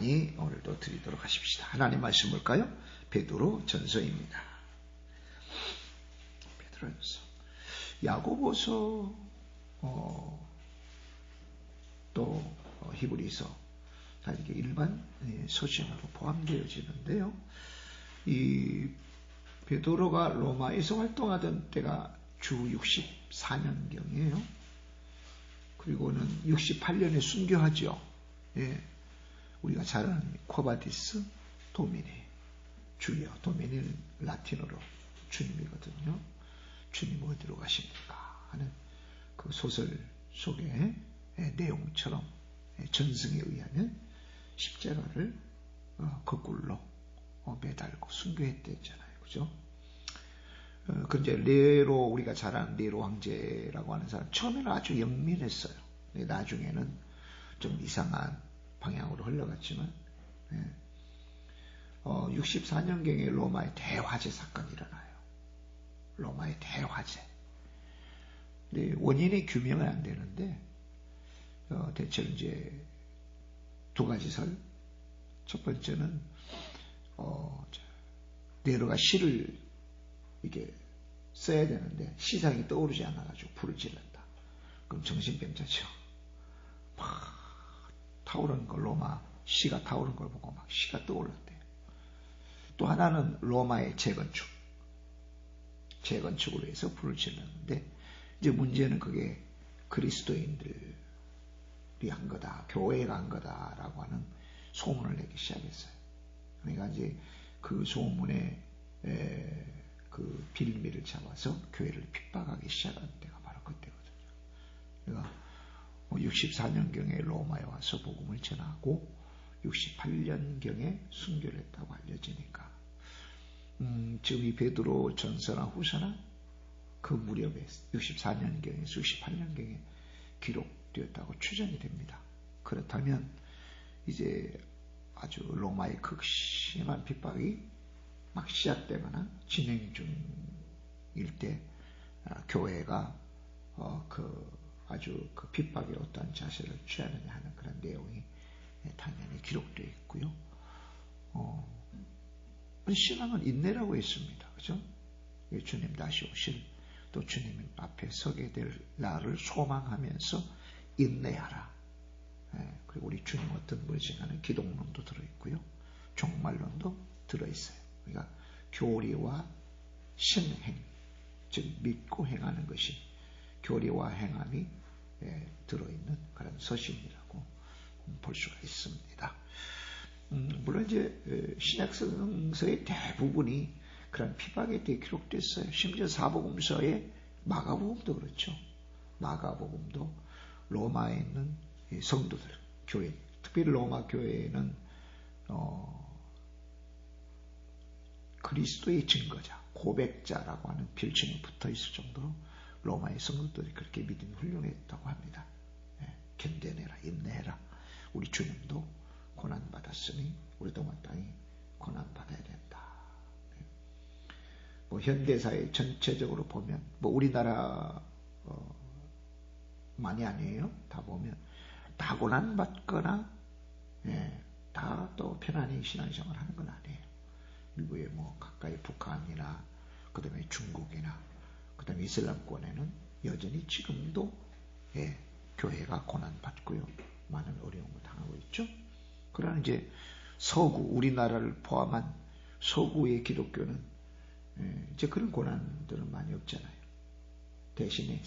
많이 오늘도 드리도록 하십시다. 하나님 말씀 볼까요? 베드로 전서입니다. 베드로 전서. 야고보서 또 히브리서 다 이렇게 일반 서신으로 포함되어지는데요. 이 베드로가 로마에서 활동하던 때가 주 64년경이에요. 그리고는 68년에 순교하죠. 예. 우리가 잘 아는 코바디스 도미니, 주여, 도미니는 라틴어로 주님이거든요. 주님 어디로 가십니까? 하는 그 소설 속의 내용처럼 전승에 의하면 십자가를 거꾸로 매달고 순교했댔잖아요. 그죠? 그런데 네로, 우리가 잘 아는 네로 황제라고 하는 사람, 처음에는 아주 영민했어요. 나중에는 좀 이상한 방향으로 흘러갔지만, 64년경에 로마의 대화재 사건이 일어나요. 로마의 대화재. 근데 원인이 규명은 안 되는데, 대체로 이제 두 가지 설. 첫 번째는, 네로가 시를 이게 써야 되는데 시상이 떠오르지 않아가지고 불을 질렀다. 그럼 정신병자죠. 막 타오르는 걸, 로마 시가 타오르는 걸 보고 막 시가 떠올랐대요. 또 하나는 로마의 재건축으로 해서 불을 질렀는데, 이제 문제는 그게 그리스도인들이 한 거다, 교회가 한 거다라고 하는 소문을 내기 시작했어요. 그러니까 이제 그 소문에 그 빌미를 잡아서 교회를 핍박하기 시작한 때가 바로 그때거든요. 그러니까 64년경에 로마에 와서 복음을 전하고 68년경에 순교를 했다고 알려지니까 지금 이 베드로 전서나 후서나 그 무렵에 64년경에 68년경에 기록되었다고 추정이 됩니다. 그렇다면 이제 아주 로마의 극심한 핍박이 막 시작되거나 진행 중일 때 교회가 아주 그 핍박에 어떠한 자세를 취하느냐 하는 그런 내용이 당연히 기록되어 있고요. 신앙은 인내라고 했습니다. 그죠? 주님 다시 오실, 또 주님 앞에 서게 될 날을 소망하면서 인내하라. 그리고 우리 주님 어떤 분이신가 하는 기독론도 들어있고요. 종말론도 들어있어요. 그러니까 교리와 신행, 즉 믿고 행하는 것이 교리와 행함이 들어있는 그런 서신이라고 볼 수가 있습니다. 물론 이제 신약성서의 대부분이 그런 핍박에 대해 기록됐어요. 심지어 사복음서의 마가복음도 그렇죠. 마가복음도 로마에 있는 성도들, 교회, 특별히 로마 교회에는 그리스도의 증거자, 고백자라고 하는 별칭이 붙어 있을 정도로 로마의 성도들이 그렇게 믿음이 훌륭했다고 합니다. 견뎌내라, 인내해라. 우리 주님도 고난받았으니 우리도 마땅히 고난받아야 된다. 현대사회 전체적으로 보면, 우리나라 많이 아니에요. 다 보면 다 고난받거나 다 또 편안히 신앙생활 하는 건 아니에요. 일부에 가까이 북한이나 그 다음에 중국이나 그 다음에 이슬람권에는 여전히 지금도 교회가 고난받고요. 많은 어려움을 당하고 있죠. 그러나 이제 서구, 우리나라를 포함한 서구의 기독교는 이제 그런 고난들은 많이 없잖아요. 대신에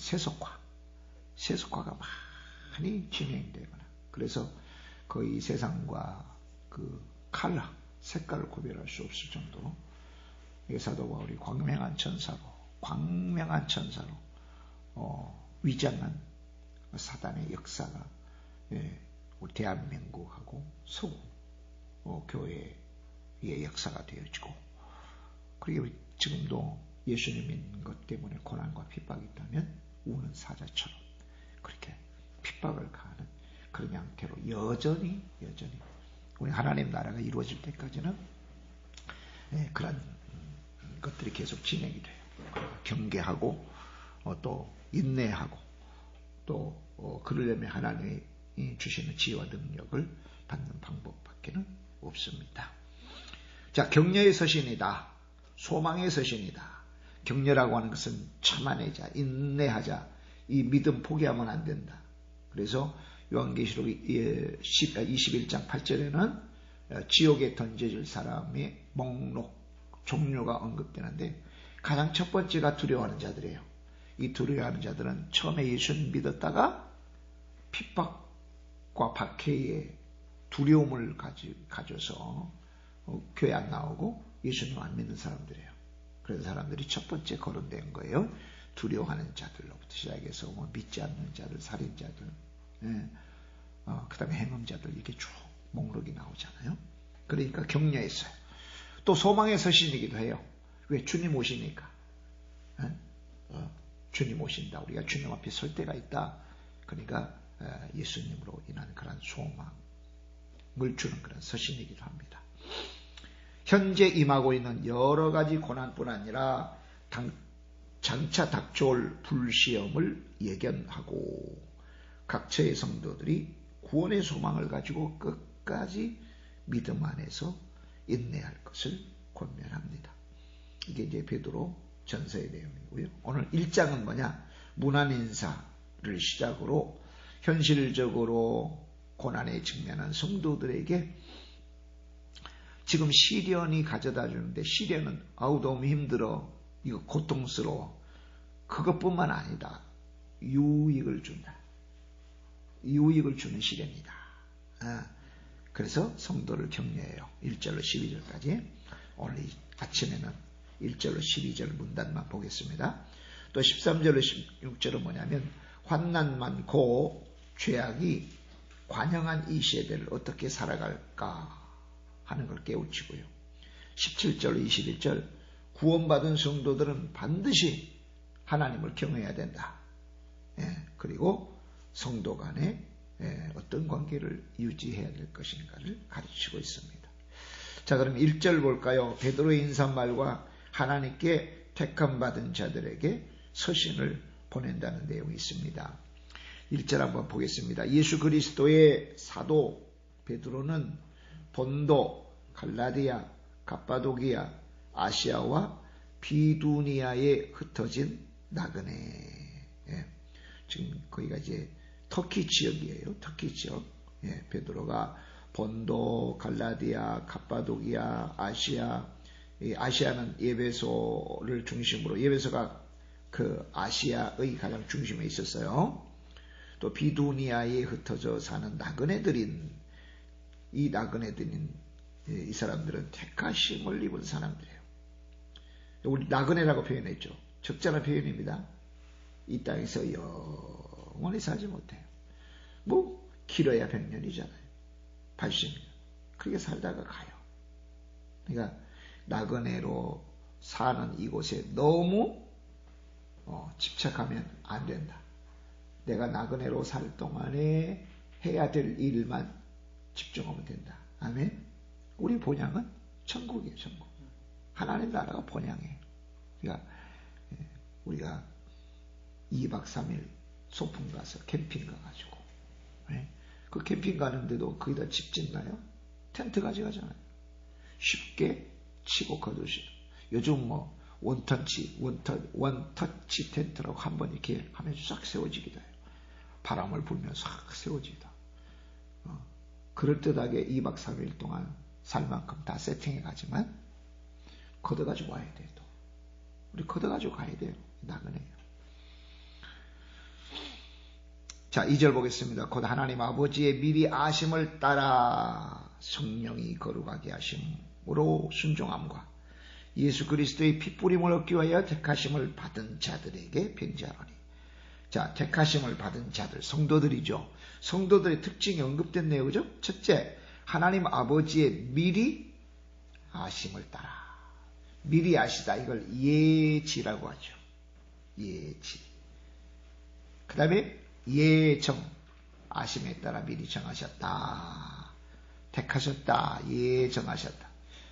세속화가 많이 진행되거나, 그래서 거의 세상과 그 컬러, 색깔을 구별할 수 없을 정도로 사도 바울이 광명한 천사로 위장한 사단의 역사가 우리 대한민국하고 서구 교회의 역사가 되어지고, 그리고 지금도 예수님 믿는 것 때문에 고난과 핍박이 있다면 우는 사자처럼 그렇게 핍박을 가하는 그런 형태로 여전히 우리 하나님 나라가 이루어질 때까지는 그런 것들이 계속 진행이 돼요. 경계하고 또 인내하고 또 그러려면 하나님이 주시는 지혜와 능력을 받는 방법밖에는 없습니다. 자, 격려의 서신이다. 소망의 서신이다. 격려라고 하는 것은 참아내자, 인내하자. 이 믿음 포기하면 안 된다. 그래서 요한계시록 21장 8절에는 지옥에 던져질 사람의 목록, 종류가 언급되는데 가장 첫 번째가 두려워하는 자들이에요. 이 두려워하는 자들은 처음에 예수님 믿었다가 핍박과 박해의 두려움을 가져서 교회 안 나오고 예수님 안 믿는 사람들이에요. 그런 사람들이 첫 번째 거론된 거예요. 두려워하는 자들로부터 시작해서 믿지 않는 자들, 살인자들, 그 다음에 행음자들, 이렇게 쭉 목록이 나오잖아요. 그러니까 격려했어요. 또 소망의 서신이기도 해요. 왜? 주님 오시니까. 주님 오신다. 우리가 주님 앞에 설 때가 있다. 그러니까 예수님으로 인한 그런 소망을 주는 그런 서신이기도 합니다. 현재 임하고 있는 여러 가지 고난뿐 아니라 장차 닥쳐올 불시험을 예견하고 각처의 성도들이 구원의 소망을 가지고 끝까지 믿음 안에서 인내할 것을 권면합니다. 이게 이제 베드로 전서의 내용이고요. 오늘 1장은 뭐냐? 문안 인사를 시작으로 현실적으로 고난에 직면한 성도들에게 지금 시련이 가져다 주는데, 시련은 너무 힘들어, 이거 고통스러워, 그것뿐만 아니다. 유익을 준다. 유익을 주는 시련이다. 그래서 성도를 격려해요. 1절로 12절까지. 오늘 아침에는 1절로 12절 문단만 보겠습니다. 또 13절로 16절은 뭐냐면 환난 많고 죄악이 관영한 이 시대를 어떻게 살아갈까 하는 걸 깨우치고요. 17절로 21절 구원받은 성도들은 반드시 하나님을 경외해야 된다. 그리고 성도 간에 어떤 관계를 유지해야 될 것인가를 가르치고 있습니다. 자, 그럼 1절 볼까요? 베드로의 인사말과 하나님께 택함받은 자들에게 서신을 보낸다는 내용이 있습니다. 1절 한번 보겠습니다. 예수 그리스도의 사도 베드로는 본도, 갈라디아, 갑바도기아, 아시아와 비두니아에 흩어진 나그네. 지금 거기가 이제 터키 지역이에요. 터키 지역. 베드로가 본도, 갈라디아, 갑바도기아, 아시아. 아시아는 예베소를 중심으로, 예베소가 그 아시아의 가장 중심에 있었어요. 또 비두니아에 흩어져 사는 나그네들인, 이 나그네들인 이 사람들은 택하심을 입은 사람들이에요. 우리 나그네라고 표현했죠. 적절한 표현입니다. 이 땅에서 영원히 살지 못해요. 뭐 길어야 100년이잖아요. 80년. 그렇게 살다가 가요. 그러니까 나그네로 사는 이곳에 너무 집착하면 안 된다. 내가 나그네로 살 동안에 해야 될 일만 집중하면 된다. 아멘. 우리 본향은 천국이에요. 천국. 하나님 나라가 본향이에요. 그러니까 우리가 2박 3일 소풍 가서 캠핑 가가지고 그 캠핑 가는데도 거기다 집 짓나요? 텐트 가져가잖아요. 쉽게 치고 거두시죠. 요즘 뭐 원터치 텐트라고 한번 이렇게 하면 싹 세워지기도 해요. 바람을 불면서 싹 세워지기도. 그럴듯하게 2박 3일 동안 살 만큼 다 세팅해 가지만 걷어가지고 와야 돼요. 또. 우리 걷어가지고 가야 돼요. 나그네요. 자, 2절 보겠습니다. 곧 하나님 아버지의 미리 아심을 따라 성령이 거룩하게 하심으로 순종함과 예수 그리스도의 핏부림을 얻기 위하여 택하심을 받은 자들에게 편지하노니. 자, 택하심을 받은 자들, 성도들이죠. 성도들의 특징이 언급된 내용이죠. 첫째, 하나님 아버지의 미리 아심을 따라. 미리 아시다. 이걸 예지라고 하죠. 예지. 그 다음에 예정. 아심에 따라 미리 정하셨다. 택하셨다. 예정하셨다.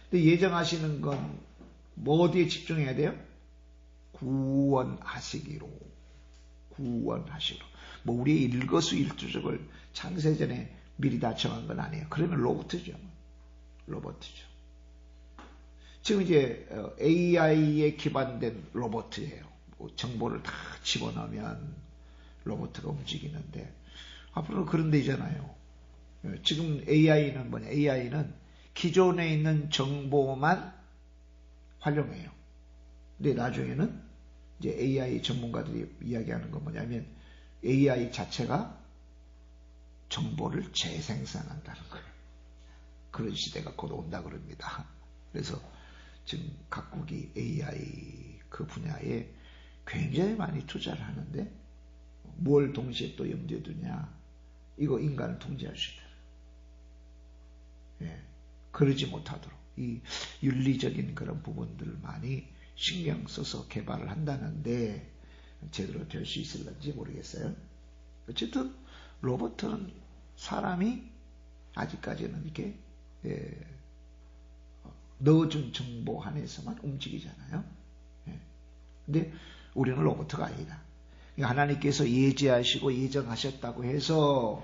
근데 예정하시는 건 뭐 어디에 집중해야 돼요? 구원하시기로. 구원하시기로. 뭐 우리의 일거수일투족을 창세전에 미리 다 정한 건 아니에요. 그러면 로봇이죠. 로봇이죠. 지금 이제 AI에 기반된 로봇이에요. 정보를 다 집어넣으면 로봇가 움직이는데 앞으로는 그런 데잖아요. 지금 AI는 뭐냐? AI는 기존에 있는 정보만 활용해요. 근데 나중에는 이제 AI 전문가들이 이야기하는 건 뭐냐면 AI 자체가 정보를 재생산한다는 거예요. 그런 시대가 곧 온다 그럽니다. 그래서 지금 각국이 AI 그 분야에 굉장히 많이 투자를 하는데 뭘 동시에 또 염두에 두냐? 이거 인간을 통제할 수 있다. 예, 그러지 못하도록 이 윤리적인 그런 부분들을 많이 신경 써서 개발을 한다는데 제대로 될 수 있을런지 모르겠어요. 어쨌든 로봇은 사람이 아직까지는 이렇게 넣어준 정보 안에서만 움직이잖아요. 근데 우리는 로봇가 아니다. 하나님께서 예지하시고 예정하셨다고 해서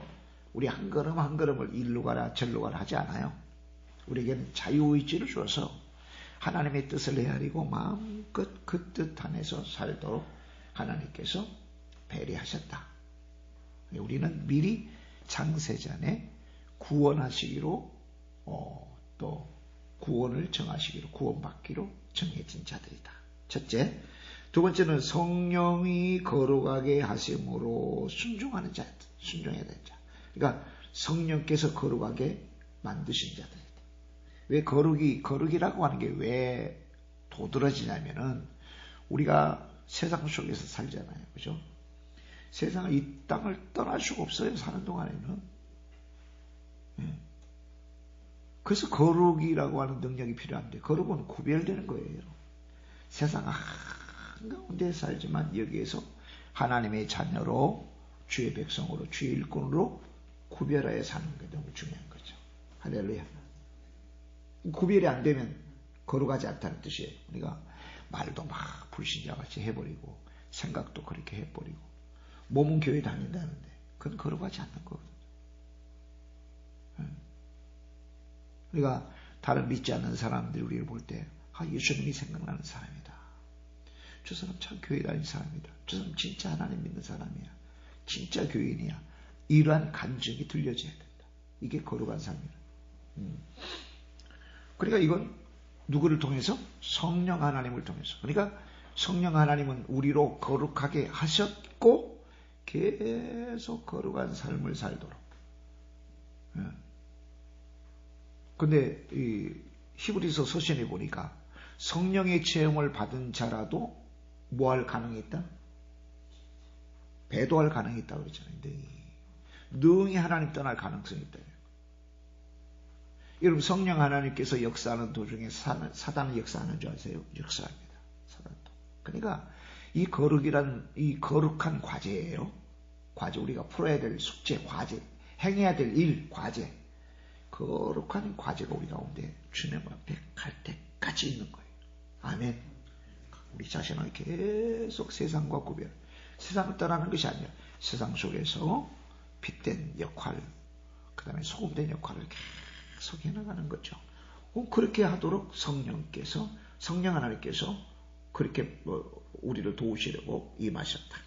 우리 한 걸음 한 걸음을 일로 가라 절로 가라 하지 않아요. 우리에게는 자유의지를 줘서 하나님의 뜻을 헤아리고 마음껏 그 뜻 안에서 살도록 하나님께서 배려하셨다. 우리는 미리 창세전에 구원하시기로 또 구원을 정하시기로 구원받기로 정해진 자들이다. 첫째. 두 번째는 성령이 거룩하게 하심으로 순종하는 자, 순종해야 되는 자. 그러니까 성령께서 거룩하게 만드신 자들이다. 왜 거룩이라고 하는 게 왜 도드라지냐면은 우리가 세상 속에서 살잖아요. 그죠? 세상은 이 땅을 떠날 수가 없어요. 사는 동안에는. 그래서 거룩이라고 하는 능력이 필요한데 거룩은 구별되는 거예요. 세상 한가운데 살지만 여기에서 하나님의 자녀로 주의 백성으로 주의 일꾼으로 구별하여 사는 게 너무 중요한 거죠. 할렐루야. 구별이 안 되면 거룩하지 않다는 뜻이에요. 우리가 말도 막 불신자같이 해버리고 생각도 그렇게 해버리고 몸은 교회 다닌다는데 그건 거룩하지 않는 거거든요. 우리가 다른 믿지 않는 사람들이 우리를 볼 때 예수님이 생각나는 사람이다. 저 사람 참 교회 다니는 사람이다. 저 사람 진짜 하나님 믿는 사람이야. 진짜 교인이야. 이러한 간증이 들려져야 된다. 이게 거룩한 삶이다. 그러니까 이건 누구를 통해서? 성령 하나님을 통해서. 그러니까 성령 하나님은 우리로 거룩하게 하셨고 계속 거룩한 삶을 살도록. 근데 이 히브리서 서신에 보니까 성령의 체험을 받은 자라도 뭐 할 가능이 있다? 배도할 가능이 있다고 그랬잖아요. 능히 하나님 떠날 가능성이 있다. 여러분 성령 하나님께서 역사하는 도중에 사단은 역사하는 줄 아세요? 역사합니다. 사단도. 그러니까 이 거룩이란 이 거룩한 과제예요. 과제 우리가 풀어야 될 숙제, 과제, 행해야 될 일, 과제. 거룩한 과제가 우리 가운데 주님 앞에 갈 때까지 있는 거예요. 아멘. 우리 자신을 계속 세상과 구별. 세상을 떠나는 것이 아니라 세상 속에서 빛된 역할, 그 다음에 소금된 역할을 계속 해나가는 거죠. 그렇게 하도록 성령 하나님께서 그렇게 우리를 도우시려고 임하셨다.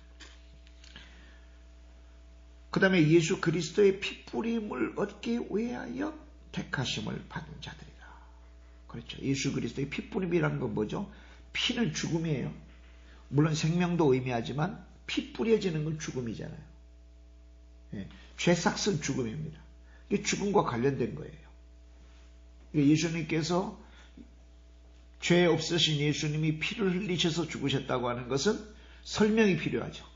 그 다음에 예수 그리스도의 피뿌림을 얻기 위하여 택하심을 받은 자들이다. 그렇죠. 예수 그리스도의 피뿌림이라는 건 뭐죠? 피는 죽음이에요. 물론 생명도 의미하지만 피 뿌려지는 건 죽음이잖아요. 죄삭은 죽음입니다. 이게 죽음과 관련된 거예요. 예수님께서 죄 없으신 예수님이 피를 흘리셔서 죽으셨다고 하는 것은 설명이 필요하죠.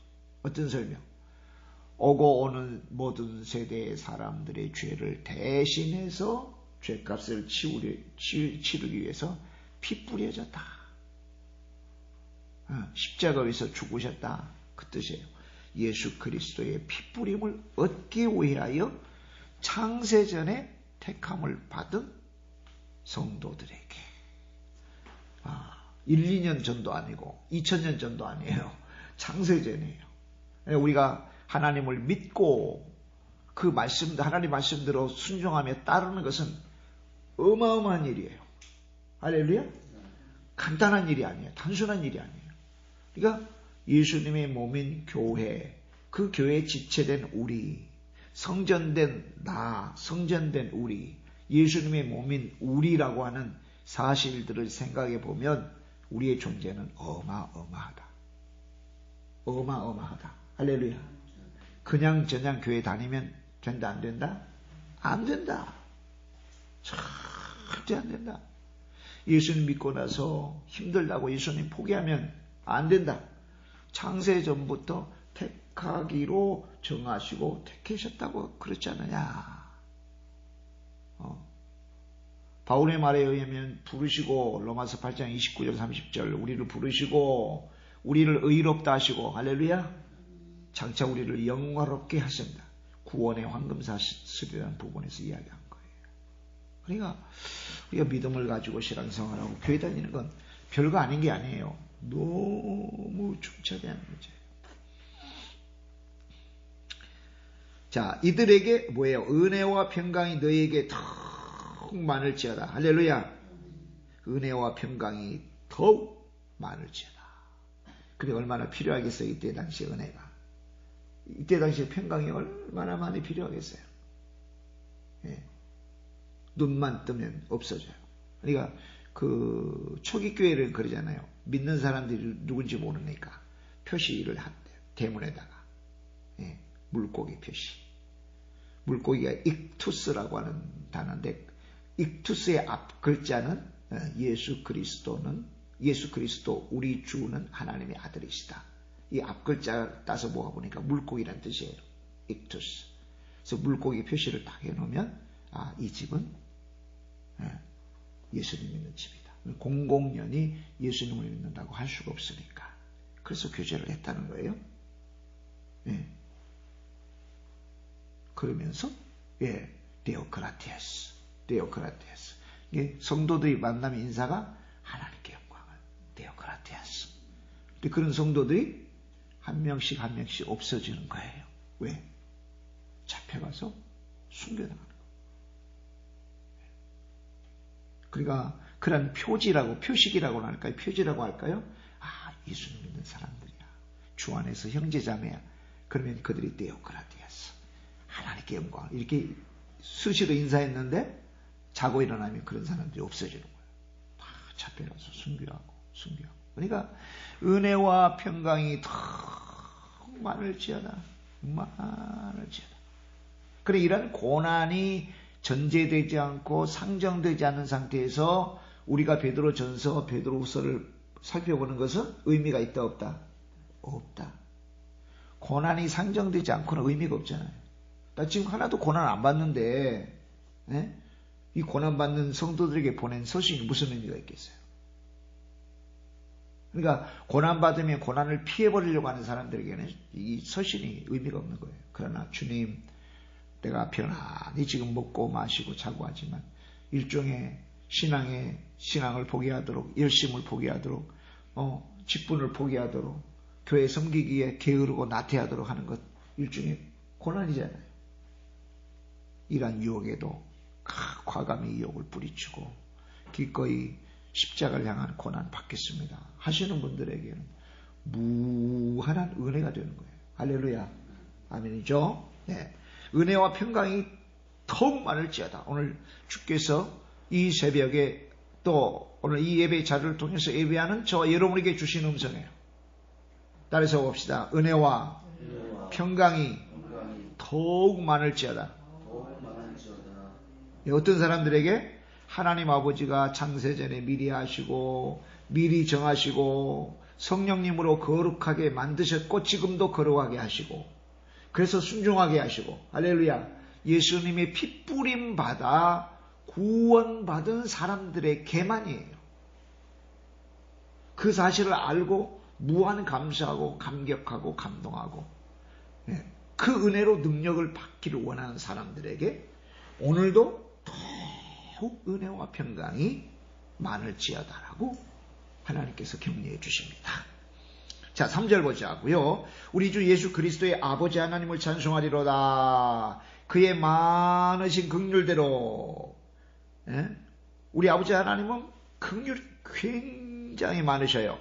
어떤 설명? 오고 오는 모든 세대의 사람들의 죄를 대신해서 죄값을 치르기 위해서 피 뿌려졌다. 십자가에서 죽으셨다. 그 뜻이에요. 예수 그리스도의 피 뿌림을 얻기 위하여 창세전에 택함을 받은 성도들에게 1, 2년 전도 아니고 2000년 전도 아니에요. 창세전이에요. 우리가 하나님을 믿고 그 말씀, 하나님 말씀대로 순종하며 따르는 것은 어마어마한 일이에요. 할렐루야. 간단한 일이 아니에요. 단순한 일이 아니에요. 그러니까 예수님의 몸인 교회, 그 교회에 지체된 우리, 성전된 나, 성전된 우리, 예수님의 몸인 우리라고 하는 사실들을 생각해 보면 우리의 존재는 어마어마하다. 어마어마하다. 할렐루야. 그냥 저냥 교회 다니면 된다 안 된다? 안 된다. 절대 안 된다. 예수님 믿고 나서 힘들다고 예수님 포기하면 안 된다. 창세 전부터 택하기로 정하시고 택하셨다고 그렇지 않느냐. 바울의 말에 의하면 부르시고 로마서 8장 29절 30절 우리를 부르시고 우리를 의롭다 하시고 할렐루야. 장차 우리를 영화롭게 하신다. 구원의 황금사슬이라는 부분에서 이야기한 거예요. 그러니까 우리가 믿음을 가지고 신앙생활하고 교회 다니는 건 별거 아닌 게 아니에요. 너무 중차대한 문제예요. 자, 이들에게 뭐예요? 은혜와 평강이 너희에게 더욱 많을지어다. 할렐루야. 은혜와 평강이 더욱 많을지어다. 근데 얼마나 필요하겠어요? 이때 당시에 은혜가. 이때 당시에 평강이 얼마나 많이 필요하겠어요? 예. 눈만 뜨면 없어져요. 그러니까 그 초기 교회를 그러잖아요. 믿는 사람들이 누군지 모르니까 표시를 한대요. 대문에다가. 예. 물고기 표시. 물고기가 익투스라고 하는 단어인데 익투스의 앞 글자는 예수 그리스도 우리 주는 하나님의 아들이시다. 이 앞 글자 따서 모아보니까 물고기란 뜻이에요. 익투스. 그래서 물고기 표시를 딱 해놓으면 이 집은 예수님 믿는 집이다. 공공연히 예수님을 믿는다고 할 수가 없으니까. 그래서 교제를 했다는 거예요. 예. 그러면서 데오크라티아스. 성도들이 만나면 인사가 하나님께 영광을 데오크라티아스. 근데 그런 성도들이 한 명씩 없어지는 거예요. 왜? 잡혀가서 순교당하는 거예요. 그러니까 그런 표식이라고 할까요? 표지라고 할까요? 예수님 믿는 사람들이야. 주 안에서 형제자매야. 그러면 그들이 데오크라티아스. 하나님께 영광. 이렇게 수시로 인사했는데 자고 일어나면 그런 사람들이 없어지는 거예요. 다 잡혀가서 순교하고. 그러니까 은혜와 평강이 더 많을지어다. 그래 이런 고난이 전제되지 않고 상정되지 않는 상태에서 우리가 베드로전서, 베드로후서를 살펴보는 것은 의미가 있다 없다? 없다. 고난이 상정되지 않고는 의미가 없잖아요. 나 지금 하나도 고난 안 받는데 이 고난받는 성도들에게 보낸 서신이 무슨 의미가 있겠어요? 그러니까 고난받으면 고난을 피해버리려고 하는 사람들에게는 이 서신이 의미가 없는 거예요. 그러나 주님, 내가 편안히 지금 먹고 마시고 자고 하지만 일종의 신앙을 포기하도록, 열심을 포기하도록, 직분을 포기하도록, 교회 섬기기에 게으르고 나태하도록 하는 것 일종의 고난이잖아요. 이러한 유혹에도 과감히 유혹을 뿌리치고 기꺼이 십자가를 향한 고난 받겠습니다 하시는 분들에게는 무한한 은혜가 되는 거예요. 할렐루야. 아멘이죠. 네. 은혜와 평강이 더욱 많을지어다. 오늘 주께서 이 새벽에 또 오늘 이 예배 자리를 통해서 예배하는 저와 여러분에게 주신 음성이에요. 따라서 봅시다. 은혜와 평강이 더욱 많을지어다. 어떤 사람들에게 하나님 아버지가 창세전에 미리 하시고 미리 정하시고 성령님으로 거룩하게 만드셨고 지금도 거룩하게 하시고 그래서 순종하게 하시고 할렐루야. 예수님의 핏부림 받아 구원받은 사람들의 계만이에요. 그 사실을 알고 무한 감사하고 감격하고 감동하고 그 은혜로 능력을 받기를 원하는 사람들에게 오늘도 더욱 은혜와 평강이 많을지어다라고 하나님께서 격려해 주십니다. 자, 3절 보자고요. 우리 주 예수 그리스도의 아버지 하나님을 찬송하리로다. 그의 많으신 긍휼대로 우리 아버지 하나님은 긍휼이 굉장히 많으셔요.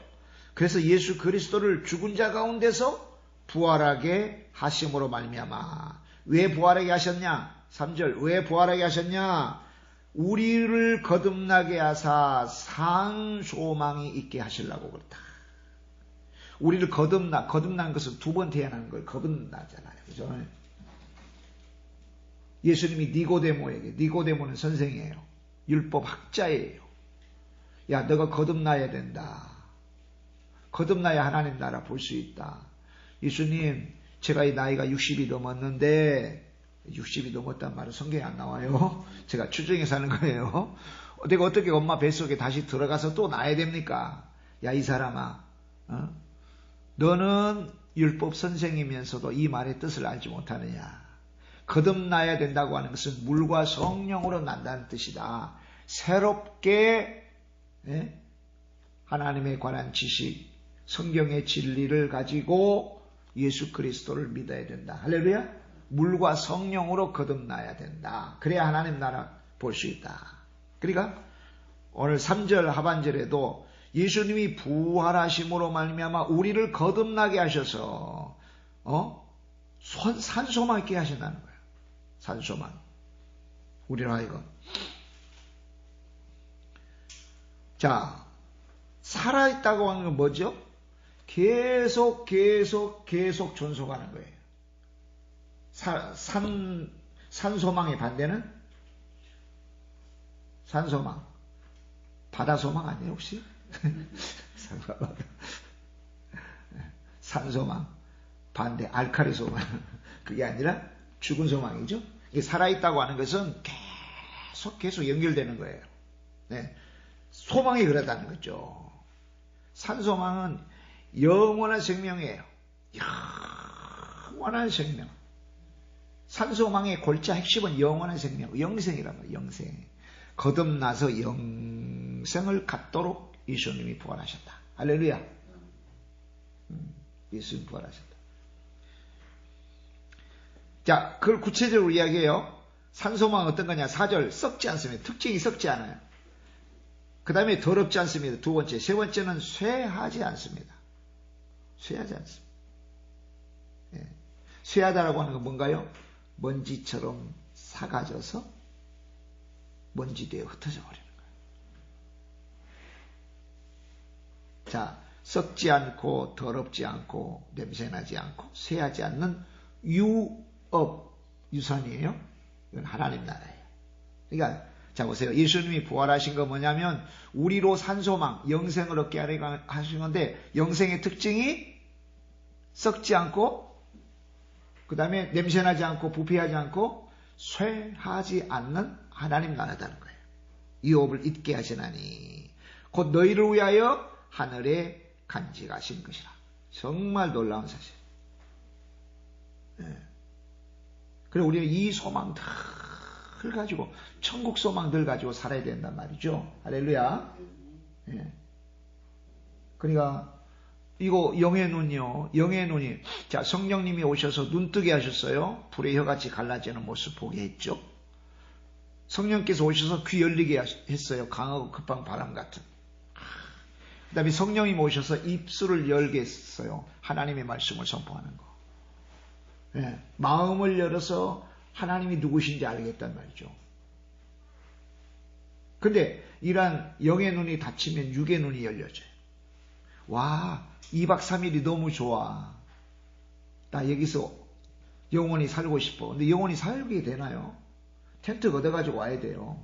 그래서 예수 그리스도를 죽은 자 가운데서 부활하게 하심으로 말미암아. 왜 부활하게 하셨냐? 3절 왜 부활하게 하셨냐? 우리를 거듭나게 하사 산 소망이 있게 하시려고 그렇다. 우리를 거듭난 것은 두 번 태어나는 걸 거듭나잖아요. 그죠? 예수님이 니고데모는 선생이에요. 율법 학자예요. 야, 너가 거듭나야 된다. 거듭나야 하나님 나라 볼 수 있다. 예수님, 제가 이 나이가 60이 넘었는데 60이 넘었단 말은 성경에 안 나와요. 제가 추정해서 하는 거예요. 내가 어떻게 엄마 뱃속에 다시 들어가서 또 나야 됩니까? 야, 이 사람아, 너는 율법 선생이면서도 이 말의 뜻을 알지 못하느냐? 거듭나야 된다고 하는 것은 물과 성령으로 난다는 뜻이다. 새롭게 하나님에 관한 지식, 성경의 진리를 가지고 예수 그리스도를 믿어야 된다. 할렐루야. 물과 성령으로 거듭나야 된다. 그래야 하나님 나라 볼 수 있다. 그러니까 오늘 3절 하반절에도 예수님이 부활하심으로 말미암아 우리를 거듭나게 하셔서 산소망 있게 하신다는 거예요. 산소망. 우리로 하여금. 자, 살아있다고 하는 건 뭐죠? 계속 존속하는 거예요. 산소망의 반대는? 산소망. 바다소망 아니에요, 혹시? 산소망. 반대, 알칼리소망. 그게 아니라 죽은 소망이죠. 이게 살아있다고 하는 것은 계속 연결되는 거예요. 네. 소망이 그러다는 거죠. 산소망은 영원한 생명이에요. 영원한 생명. 산소망의 골자 핵심은 영원한 생명, 영생이란 말이에요. 영생. 거듭나서 영생을 갖도록 예수님이 부활하셨다. 할렐루야. 예수님 부활하셨다. 자, 그걸 구체적으로 이야기해요. 산소망은 어떤 거냐? 4절, 썩지 않습니다. 특징이 썩지 않아요. 그 다음에 더럽지 않습니다. 두 번째. 세 번째는 쇠하지 않습니다. 쇠하지 않습니다. 예. 쇠하다라고 하는 건 뭔가요? 먼지처럼 사가져서 먼지되어 흩어져 버리는 거예요. 자, 썩지 않고 더럽지 않고 냄새나지 않고 쇠하지 않는 유산이에요. 이건 하나님 나라예요. 그러니까 자 보세요. 예수님이 부활하신 거 뭐냐면 우리로 산소망, 영생을 얻게 하신 건데 영생의 특징이 썩지 않고 그 다음에 냄새나지 않고 부패하지 않고 쇠하지 않는 하나님 나라다는 거예요. 유업을 잊게 하시나니 곧 너희를 위하여 하늘에 간직하신 것이라. 정말 놀라운 사실. 네. 그리고 우리는 이 소망들 가지고 천국 소망들 가지고 살아야 된단 말이죠. 할렐루야. 네. 그러니까 이거 영의 눈이요. 영의 눈이. 자, 성령님이 오셔서 눈뜨게 하셨어요. 불의 혀같이 갈라지는 모습 보게 했죠. 성령께서 오셔서 귀 열리게 했어요. 강하고 급한 바람 같은. 그 다음에 성령님 오셔서 입술을 열게 했어요. 하나님의 말씀을 선포하는 거. 네. 마음을 열어서 하나님이 누구신지 알겠단 말이죠. 근데 이러한 영의 눈이 닫히면 육의 눈이 열려져요. 와, 2박 3일이 너무 좋아. 나 여기서 영원히 살고 싶어. 근데 영원히 살게 되나요? 텐트 걷어가지고 와야 돼요.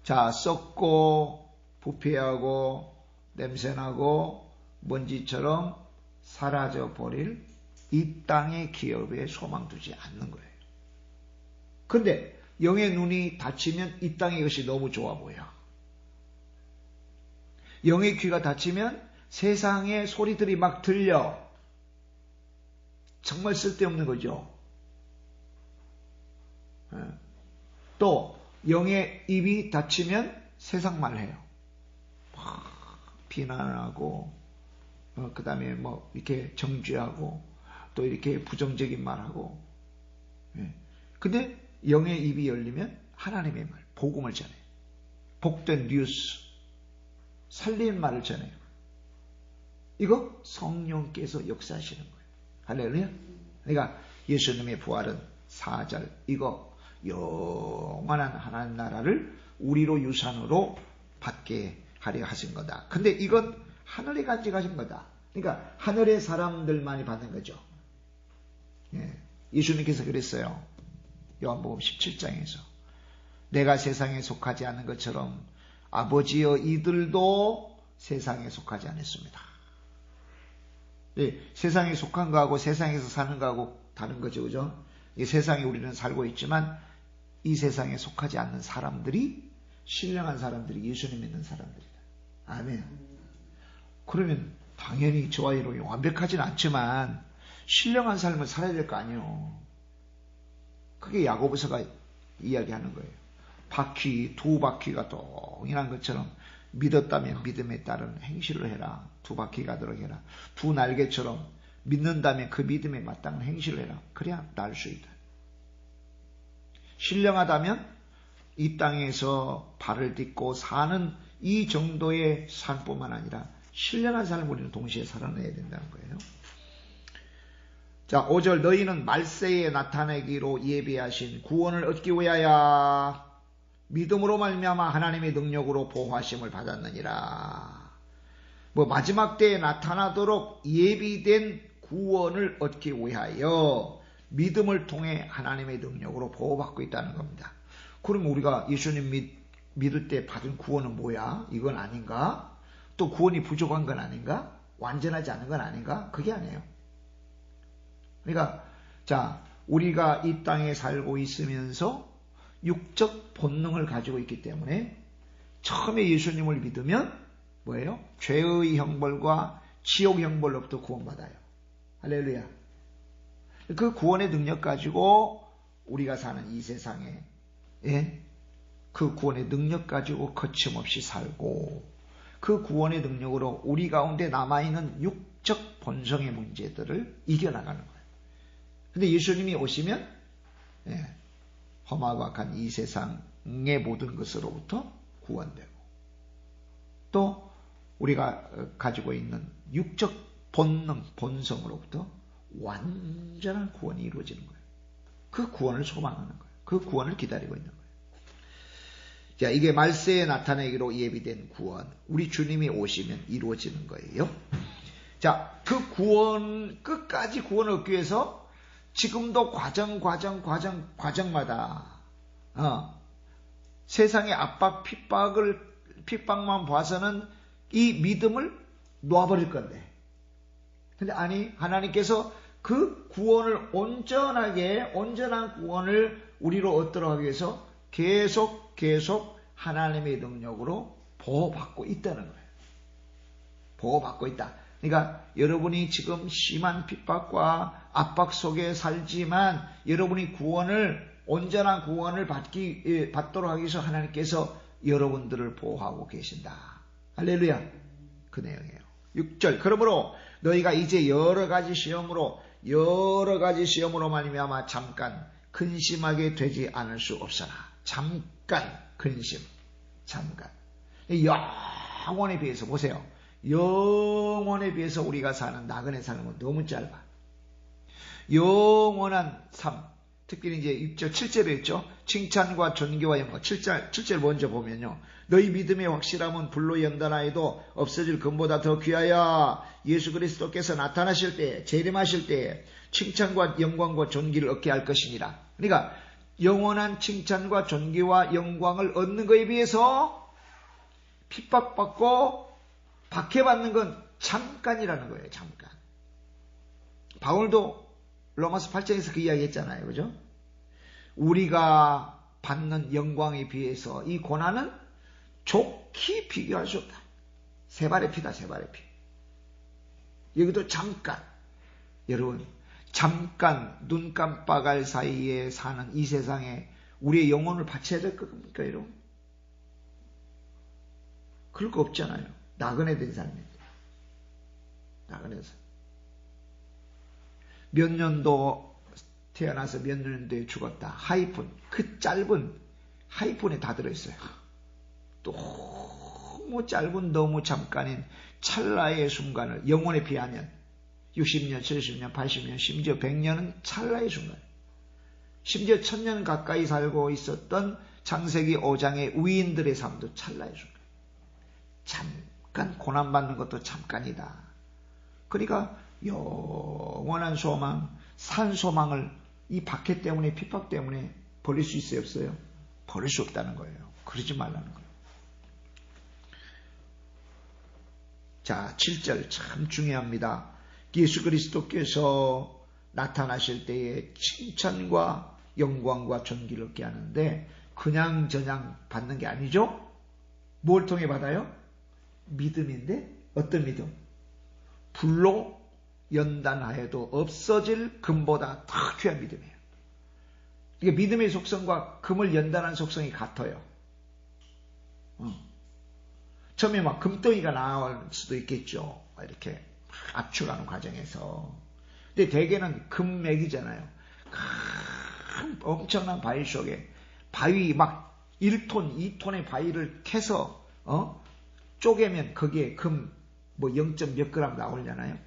자, 썩고 부패하고 냄새나고 먼지처럼 사라져버릴 이 땅의 기업에 소망 두지 않는 거예요. 근데 영의 눈이 닫히면 이 땅의 것이 너무 좋아 보여. 영의 귀가 닫히면 세상의 소리들이 막 들려. 정말 쓸데없는 거죠. 또 영의 입이 닫히면 세상 말 해요. 비난하고 그 다음에 뭐 이렇게 정죄하고 또 이렇게 부정적인 말하고. 근데 영의 입이 열리면 하나님의 말, 복음을 전해요. 복된 뉴스, 살리는 말을 전해요. 이거 성령께서 역사하시는 거예요. 할렐루야. 그러니까 예수님의 부활은 4절, 이거 영원한 하나님 나라를 우리로 유산으로 받게 하려 하신 거다. 근데 이건 하늘에 간직하신 거다. 그러니까 하늘의 사람들만이 받는 거죠. 예. 예수님께서 그랬어요. 요한복음 17장에서 내가 세상에 속하지 않은 것처럼 아버지여 이들도 세상에 속하지 않았습니다. 네, 세상에 속한 거하고 세상에서 사는 거하고 다른 거죠. 그죠? 이 세상에 우리는 살고 있지만 이 세상에 속하지 않는 사람들이, 신령한 사람들이 예수님 믿는 사람들이다. 아멘. 그러면 당연히 저와 여러분이 완벽하진 않지만 신령한 삶을 살아야 될 거 아니에요. 그게 야고보서가 이야기하는 거예요. 바퀴, 두 바퀴가 동일한 것처럼 믿었다면 믿음에 따른 행실을 해라. 두 바퀴 가도록 해라. 두 날개처럼 믿는다면 그 믿음에 마땅한 행실을 해라. 그래야 날 수 있다. 신령하다면 이 땅에서 발을 딛고 사는 이 정도의 삶뿐만 아니라 신령한 삶을 우리는 동시에 살아내야 된다는 거예요. 자, 5절 너희는 말세에 나타내기로 예비하신 구원을 얻기 위하여 믿음으로 말미암아 하나님의 능력으로 보호하심을 받았느니라. 마지막 때에 나타나도록 예비된 구원을 얻기 위하여 믿음을 통해 하나님의 능력으로 보호받고 있다는 겁니다. 그럼 우리가 예수님 믿을 때 받은 구원은 뭐야? 이건 아닌가? 또 구원이 부족한 건 아닌가? 완전하지 않은 건 아닌가? 그게 아니에요. 그러니까 자, 우리가 이 땅에 살고 있으면서 육적 본능을 가지고 있기 때문에 처음에 예수님을 믿으면 뭐예요? 죄의 형벌과 지옥 형벌로부터 구원받아요. 할렐루야. 그 구원의 능력 가지고 우리가 사는 이 세상에, 예? 그 구원의 능력 가지고 거침없이 살고 그 구원의 능력으로 우리 가운데 남아있는 육적 본성의 문제들을 이겨나가는 거예요. 근데 예수님이 오시면 험하고 악한 이 세상의 모든 것으로부터 구원되고 또 우리가 가지고 있는 육적 본능, 본성으로부터 완전한 구원이 이루어지는 거예요. 그 구원을 소망하는 거예요. 그 구원을 기다리고 있는 거예요. 자, 이게 말세에 나타내기로 예비된 구원, 우리 주님이 오시면 이루어지는 거예요. 자, 그 구원, 끝까지 구원을 얻기 위해서 지금도 과정마다 세상의 압박, 핍박만 봐서는 이 믿음을 놓아버릴 건데, 근데 아니, 하나님께서 그 구원을 온전한 구원을 우리로 얻도록 하기 위해서 계속 하나님의 능력으로 보호받고 있다는 거예요. 보호받고 있다. 그러니까 여러분이 지금 심한 핍박과 압박 속에 살지만 여러분이 온전한 구원을 받도록 하기 위해서 하나님께서 여러분들을 보호하고 계신다. 할렐루야. 그 내용이에요. 6절 그러므로 너희가 이제 여러 가지 시험으로 말미암아 잠깐 근심하게 되지 않을 수 없으나 잠깐 근심, 잠깐. 영원에 비해서 보세요. 영원에 비해서 우리가 사는 나그네 삶은 너무 짧아. 영원한 삶, 특별히 이제 6절, 7절에 있죠. 칭찬과 존귀와 영광. 7절 먼저 보면요. 너희 믿음의 확실함은 불로 연단하여도 없어질 금보다 더 귀하여 예수 그리스도께서 나타나실 때, 재림하실 때 칭찬과 영광과 존귀를 얻게 할 것이니라. 그러니까 영원한 칭찬과 존귀와 영광을 얻는 것에 비해서 핍박받고 박해받는 건 잠깐이라는 거예요. 잠깐. 바울도 로마서 8장에서 그 이야기 했잖아요. 그죠? 우리가 받는 영광에 비해서 이 고난은 좋게 비교할 수 없다. 세 발의 피다. 세 발의 피. 여기도 잠깐. 여러분, 잠깐 눈 깜빡할 사이에 사는 이 세상에 우리의 영혼을 바쳐야 될 겁니까, 여러분? 그럴 거 없잖아요. 나그네 된 삶인데. 나그네 삶. 몇 년도 태어나서 몇 년 뒤에 죽었다. 하이픈, 그 짧은 하이픈에 다 들어있어요. 너무 짧은 너무 잠깐인 찰나의 순간을 영혼에 비하면 60년, 70년, 80년, 심지어 100년은 찰나의 순간. 심지어 1000년 가까이 살고 있었던 창세기 5장의 위인들의 삶도 찰나의 순간. 잠깐 고난받는 것도 잠깐이다. 그러니까 영원한 소망, 산 소망을 이 박해 때문에 핍박 때문에 버릴 수 있어요, 없어요? 버릴 수 없다는 거예요. 그러지 말라는 거예요. 자, 7절 참 중요합니다. 예수 그리스도께서 나타나실 때에 칭찬과 영광과 존귀를 얻게 하는데 그냥 저냥 받는 게 아니죠? 뭘 통해 받아요? 믿음인데 어떤 믿음? 불로 연단하여도 없어질 금보다 더 귀한 믿음이에요. 이게 믿음의 속성과 금을 연단한 속성이 같아요. 처음에 막 금덩이가 나올 수도 있겠죠. 이렇게 압축하는 과정에서. 근데 대개는 금맥이잖아요. 엄청난 바위 속에 바위 막 1톤, 2톤의 바위를 캐서 쪼개면 거기에 금 뭐 0. 몇 그램 나오려나요?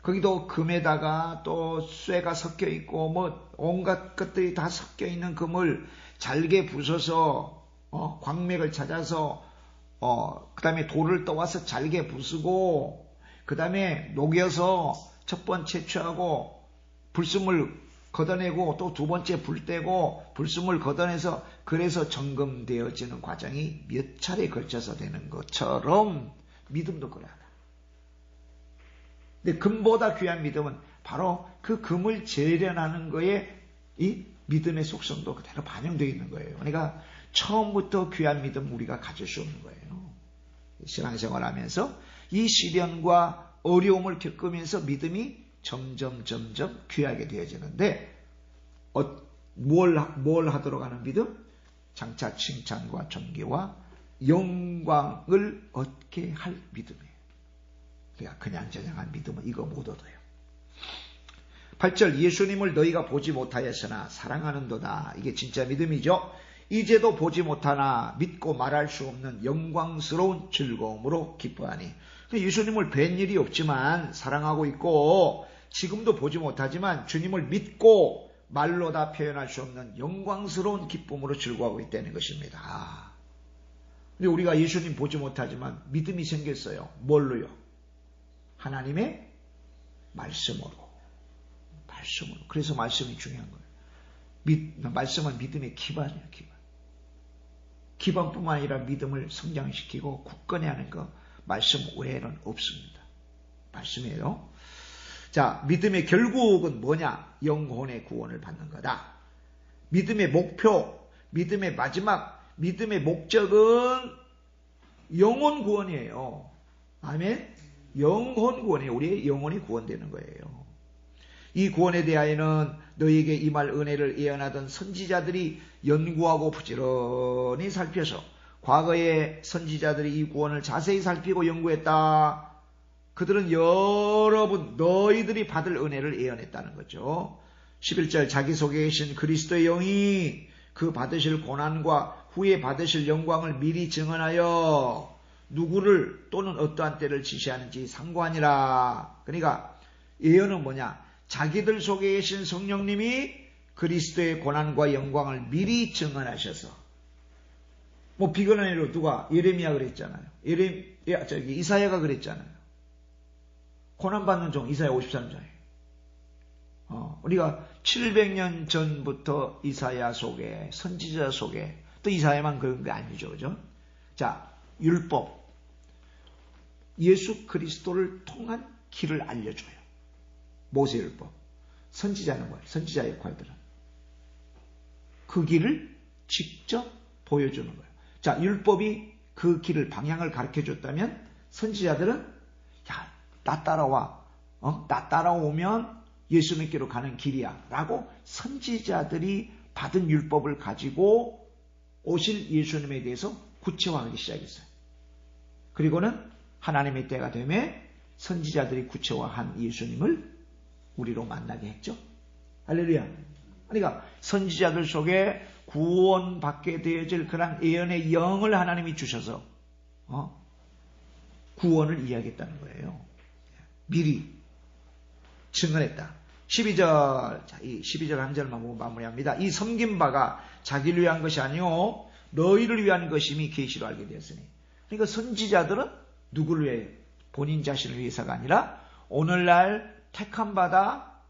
거기도 금에다가 또 쇠가 섞여 있고 뭐 온갖 것들이 다 섞여 있는 금을 잘게 부숴서 광맥을 찾아서 그 다음에 돌을 떠와서 잘게 부수고 그 다음에 녹여서 첫 번째 채취하고 불순물 걷어내고 또 두 번째 불 떼고 불순물 걷어내서 그래서 점검되어지는 과정이 몇 차례 걸쳐서 되는 것처럼 믿음도 그러하다. 근데 금보다 귀한 믿음은 바로 그 금을 재련하는 거에 이 믿음의 속성도 그대로 반영되어 있는 거예요. 그러니까 처음부터 귀한 믿음 우리가 가질 수 없는 거예요. 신앙생활 하면서 이 시련과 어려움을 겪으면서 믿음이 점점 귀하게 되어지는데 뭘 하도록 하는 믿음? 장차 칭찬과 존귀와 영광을 얻게 할 믿음이에요. 그러니까 그냥 저냥한 믿음은 이거 못 얻어요. 8절 예수님을 너희가 보지 못하였으나 사랑하는도다. 이게 진짜 믿음이죠. 이제도 보지 못하나 믿고 말할 수 없는 영광스러운 즐거움으로 기뻐하니. 예수님을 뵌 일이 없지만 사랑하고 있고 지금도 보지 못하지만 주님을 믿고 말로 다 표현할 수 없는 영광스러운 기쁨으로 즐거워하고 있다는 것입니다. 근데 우리가 예수님 보지 못하지만 믿음이 생겼어요. 뭘로요? 하나님의 말씀으로. 그래서 말씀이 중요한 거예요. 말씀은 믿음의 기반이에요. 기반뿐만 아니라 믿음을 성장시키고 굳건히 하는 거 말씀 외에는 없습니다. 말씀이에요. 자, 믿음의 결국은 뭐냐? 영혼의 구원을 받는 거다. 믿음의 목표, 믿음의 마지막, 믿음의 목적은 영혼 구원이에요. 아멘? 영혼 구원이에요. 우리의 영혼이 구원되는 거예요. 이 구원에 대하여는 너희에게 임할 은혜를 예언하던 선지자들이 연구하고 부지런히 살펴서 과거의 선지자들이 이 구원을 자세히 살피고 연구했다. 그들은 여러분 너희들이 받을 은혜를 예언했다는 거죠. 11절 자기 속에 계신 그리스도의 영이 그 받으실 고난과 후에 받으실 영광을 미리 증언하여 누구를 또는 어떠한 때를 지시하는지 상고하니라. 그러니까 예언은 뭐냐? 자기들 속에 계신 성령님이 그리스도의 고난과 영광을 미리 증언하셔서 뭐 비근한이로 누가 예레미야 그랬잖아요. 이사야가 그랬잖아요. 고난받는 종 이사야 53장에 우리가 700년 전부터 이사야 속에 선지자 속에 또 이사야만 그런 게 아니죠. 그죠? 자, 율법 예수 그리스도를 통한 길을 알려줘요. 모세율법 선지자는 뭐예요? 선지자 역할들은 그 길을 직접 보여주는 거예요. 자, 율법이 그 길을 방향을 가르쳐줬다면 선지자들은 나 따라와. 나 따라오면 예수님께로 가는 길이야. 라고 선지자들이 받은 율법을 가지고 오실 예수님에 대해서 구체화하기 시작했어요. 그리고는 하나님의 때가 되면 선지자들이 구체화한 예수님을 우리로 만나게 했죠. 할렐루야. 그러니까 선지자들 속에 구원받게 되어질 그런 예언의 영을 하나님이 주셔서 구원을 이야기했다는 거예요. 미리 증언했다. 12절, 자, 이 12절 한 절만 보고 마무리합니다. 이 섬긴 바가 자기를 위한 것이 아니요 너희를 위한 것임이 계시로 알게 되었으니. 그러니까 선지자들은 누구를 위해? 본인 자신을 위해서가 아니라 오늘날 택함 받아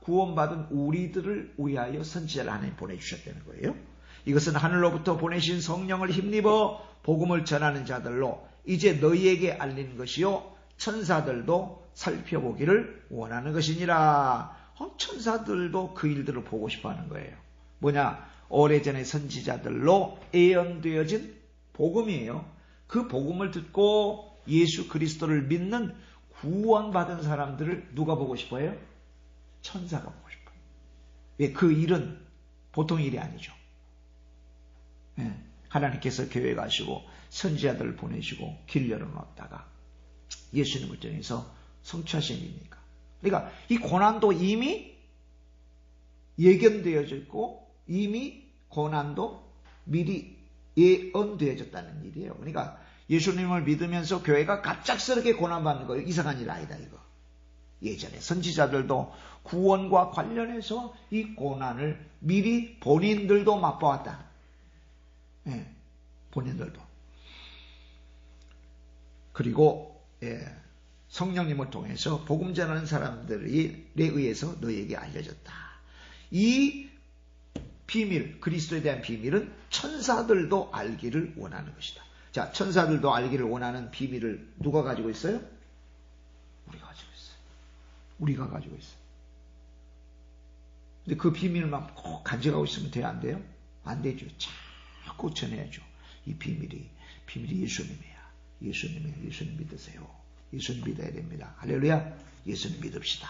구원받은 우리들을 위하여 선지자를 하나님 보내주셨다는 거예요. 이것은 하늘로부터 보내신 성령을 힘입어 복음을 전하는 자들로 이제 너희에게 알리는 것이요 천사들도 살펴보기를 원하는 것이니라. 천사들도 그 일들을 보고 싶어하는 거예요. 뭐냐? 오래전에 선지자들로 예언되어진 복음이에요. 그 복음을 듣고 예수 그리스도를 믿는 구원받은 사람들을 누가 보고 싶어요? 천사가 보고 싶어요. 왜? 그 일은 보통 일이 아니죠. 하나님께서 교회 가시고 선지자들을 보내시고 길 열어놓았다가 예수님을 통해서 성취하신 일이니까. 그러니까 이 고난도 이미 예견되어져 있고 이미 고난도 미리 예언되어졌다는 일이에요. 그러니까 예수님을 믿으면서 교회가 갑작스럽게 고난받는 거예요. 이상한 일 아니다 이거. 예전에 선지자들도 구원과 관련해서 이 고난을 미리 본인들도 맛보았다. 본인들도. 그리고 성령님을 통해서 복음 전하는 사람들에 의해서 너희에게 알려졌다. 이 비밀, 그리스도에 대한 비밀은 천사들도 알기를 원하는 것이다. 자, 천사들도 알기를 원하는 비밀을 누가 가지고 있어요? 우리가 가지고 있어요. 우리가 가지고 있어요. 근데 그 비밀만 꼭 간직하고 있으면 돼요? 안 돼요? 안 되죠. 자꾸 전해야죠. 이 비밀이 예수님이야. 예수님 믿으세요. 예수님 믿어야 됩니다. 할렐루야. 예수님 믿읍시다.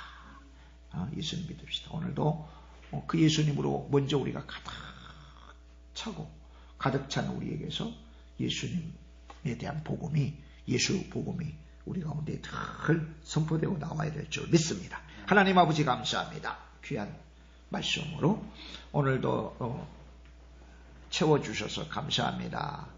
예수님 믿읍시다. 오늘도 그 예수님으로 먼저 우리가 가득 차고 가득 찬 우리에게서 예수님에 대한 복음이, 예수 복음이 우리 가운데 늘 선포되고 나와야 될 줄 믿습니다. 하나님 아버지 감사합니다. 귀한 말씀으로 오늘도 채워주셔서 감사합니다.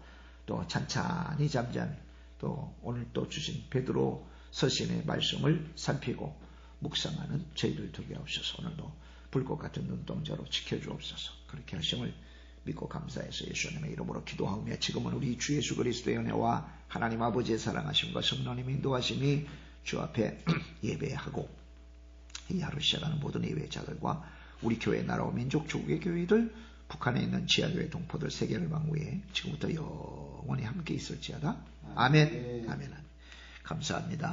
또 찬찬히 잠잠히 또 오늘 또 주신 베드로 서신의 말씀을 살피고 묵상하는 저희들 되게 하옵소서. 오늘도 불꽃 같은 눈동자로 지켜주옵소서. 그렇게 하심을 믿고 감사해서 예수님의 이름으로 기도하며 지금은 우리 주 예수 그리스도의 은혜와 하나님 아버지의 사랑하심과 성령님의 인도하심이 주 앞에 예배하고 이 하루 시작하는 모든 예배자들과 우리 교회 나라와 민족 조국의 교회들, 북한에 있는 지하교회 동포들 세계를 방문해 지금부터 영원히 함께 있을지어다. 아멘. 아멘. 감사합니다.